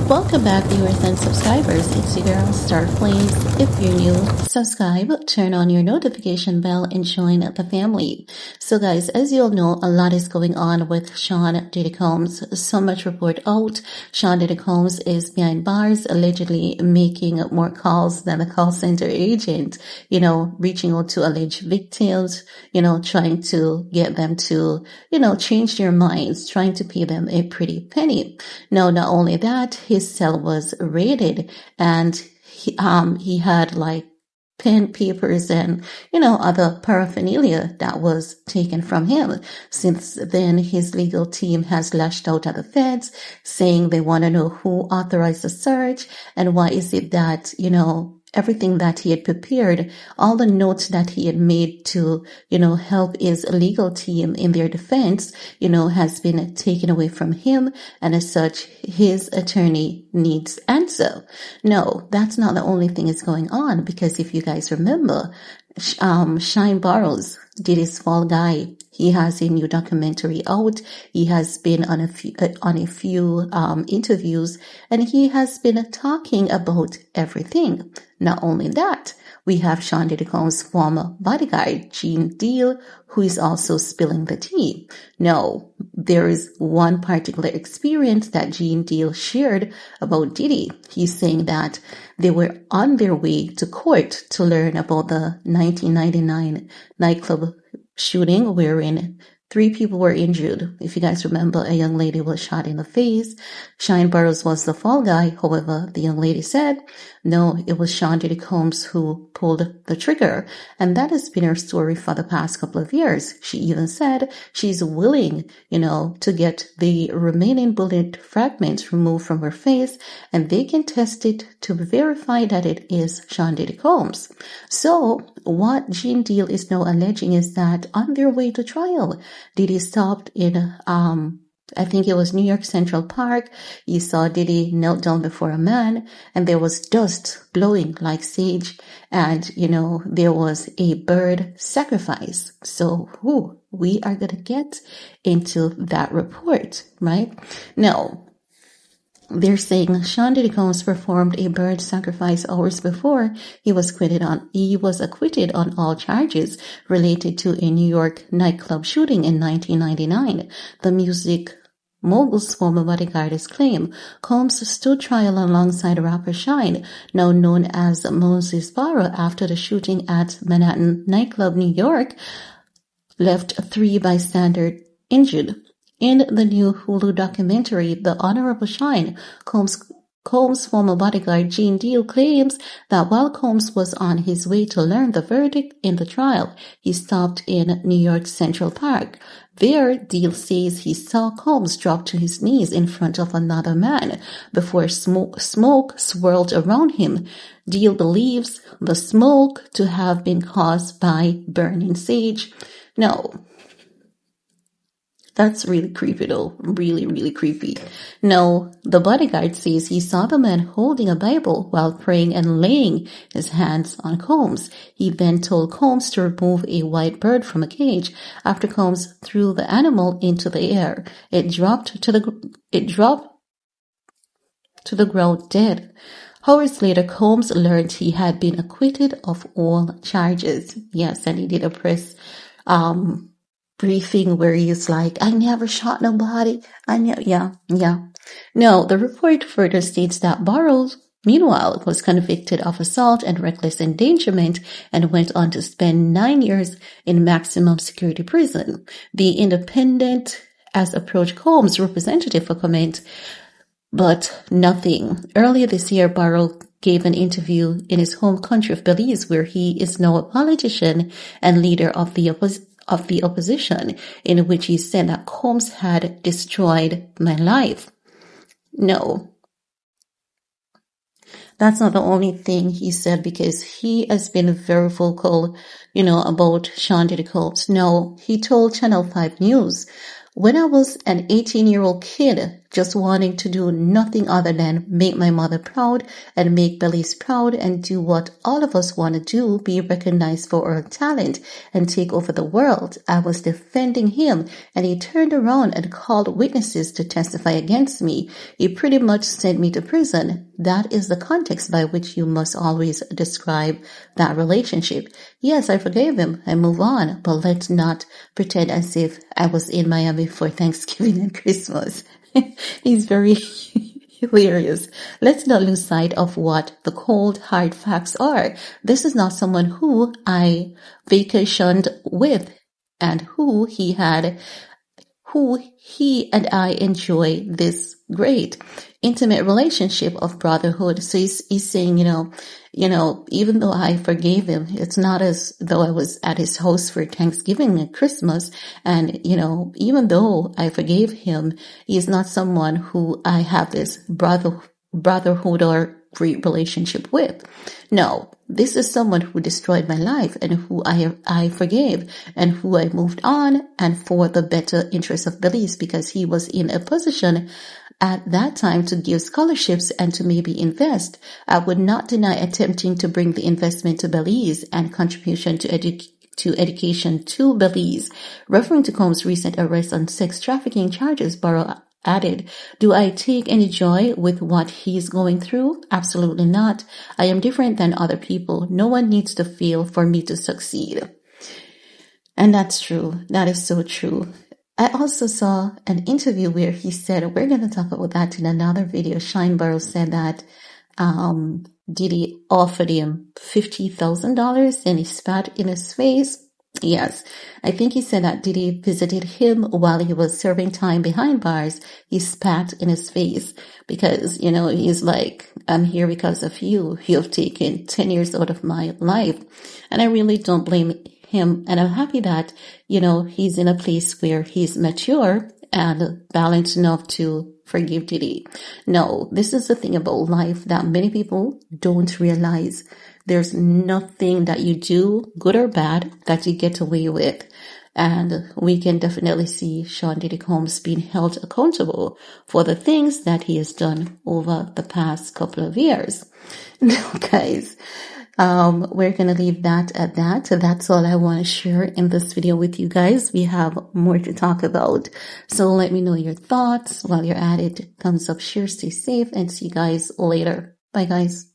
Welcome back, viewers and subscribers. It's your girl, Star Flames. If you're new, subscribe, turn on your notification bell, and join the family. So, guys, as you all know, a lot is going on with Sean Diddy Combs. So much report out. Sean Diddy Combs is behind bars, allegedly making more calls than a call center agent, reaching out to alleged victims, trying to get them to, change their minds, trying to pay them a pretty penny. No, not only that, his cell was raided and he had like pen, papers, and, other paraphernalia that was taken from him. Since then, his legal team has lashed out at the feds, saying they want to know who authorized the search and why is it that, everything that he had prepared, all the notes that he had made to, help his legal team in their defense, has been taken away from him. And as such, his attorney needs answer. No, that's not the only thing that's going on, because if you guys remember, Shyne Barrows, Diddy's fall guy, he has a new documentary out. He has been on a few interviews, and he has been talking about everything. Not only that, we have Sean Diddy Combs' former bodyguard, Gene Deal, who is also spilling the tea. Now, there is one particular experience that Gene Deal shared about Diddy. He's saying that they were on their way to court to learn about the 1999 nightclub shooting wherein 3 people were injured. If you guys remember, a young lady was shot in the face. Shyne Barrows was the fall guy. However, the young lady said, no, it was Sean Diddy Combs who pulled the trigger. And that has been her story for the past couple of years. She even said she's willing, to get the remaining bullet fragments removed from her face, and they can test it to verify that it is Sean Diddy Combs. So what Gene Deal is now alleging is that on their way to trial, Diddy stopped in, I think it was New York Central Park. You saw Diddy knelt down before a man, and there was dust blowing like sage, and, there was a bird sacrifice. So, we are going to get into that report, right? Now, they're saying Sean Diddy Combs performed a bird sacrifice hours before he was acquitted on all charges related to a New York nightclub shooting in 1999. The music mogul's former bodyguard has claimed Combs stood trial alongside rapper Shyne, now known as Moses Barrow, after the shooting at Manhattan nightclub, New York, left 3 bystanders injured. In the new Hulu documentary, The Honorable Shyne, Combs' former bodyguard Gene Deal claims that while Combs was on his way to learn the verdict in the trial, he stopped in New York Central Park. There, Deal says he saw Combs drop to his knees in front of another man before smoke swirled around him. Deal believes the smoke to have been caused by burning sage. No. That's really creepy though. Really, really creepy. No, the bodyguard says he saw the man holding a Bible while praying and laying his hands on Combs. He then told Combs to remove a white bird from a cage. After Combs threw the animal into the air, it dropped to the ground dead. Hours later, Combs learned he had been acquitted of all charges. Yes, and he did a press briefing where he's like, I never shot nobody. Yeah. No, the report further states that Barrows, meanwhile, was convicted of assault and reckless endangerment and went on to spend 9 years in maximum security prison. The Independent has approached Combs' representative for comment, but nothing. Earlier this year, Barrow gave an interview in his home country of Belize, where he is now a politician and leader of the opposition, in which he said that Combs had destroyed my life. No. That's not the only thing he said, because he has been very vocal, about Sean Diddy Combs. No, he told Channel 5 News, when I was an 18-year-old kid just wanting to do nothing other than make my mother proud and make Belize proud and do what all of us want to do, be recognized for our talent and take over the world. I was defending him and he turned around and called witnesses to testify against me. He pretty much sent me to prison. That is the context by which you must always describe that relationship. Yes, I forgave him. I move on, but let's not pretend as if I was in Miami for Thanksgiving and Christmas. He's very hilarious. Let's not lose sight of what the cold, hard facts are. This is not someone who I vacationed with and who he and I enjoy this great intimate relationship of brotherhood. So he's saying, even though I forgave him, it's not as though I was at his house for Thanksgiving and Christmas. And, even though I forgave him, he's not someone who I have this brotherhood or great relationship with. No, this is someone who destroyed my life and who I forgave and who I moved on and for the better interest of Belize, because he was in a position at that time to give scholarships and to maybe invest. I would not deny attempting to bring the investment to Belize and contribution to education to Belize. Referring to Combs' recent arrest on sex trafficking charges, Barrow added, "Do I take any joy with what he's going through? Absolutely not. I am different than other people. No one needs to fail for me to succeed." And that's true. That is so true. I also saw an interview where he said, we're going to talk about that in another video. Shyne said that Diddy offered him $50,000 and he spat in his face. Yes, I think he said that Diddy visited him while he was serving time behind bars. He spat in his face because, he's like, I'm here because of you. You've taken 10 years out of my life. And I really don't blame him. And I'm happy that, he's in a place where he's mature and balanced enough to forgive Diddy. No, this is the thing about life that many people don't realize. There's nothing that you do, good or bad, that you get away with. And we can definitely see Sean Diddy Combs being held accountable for the things that he has done over the past couple of years. Now, guys, we're going to leave that at that. That's all I want to share in this video with you guys. We have more to talk about. So let me know your thoughts while you're at it. Thumbs up, share, stay safe, and see you guys later. Bye, guys.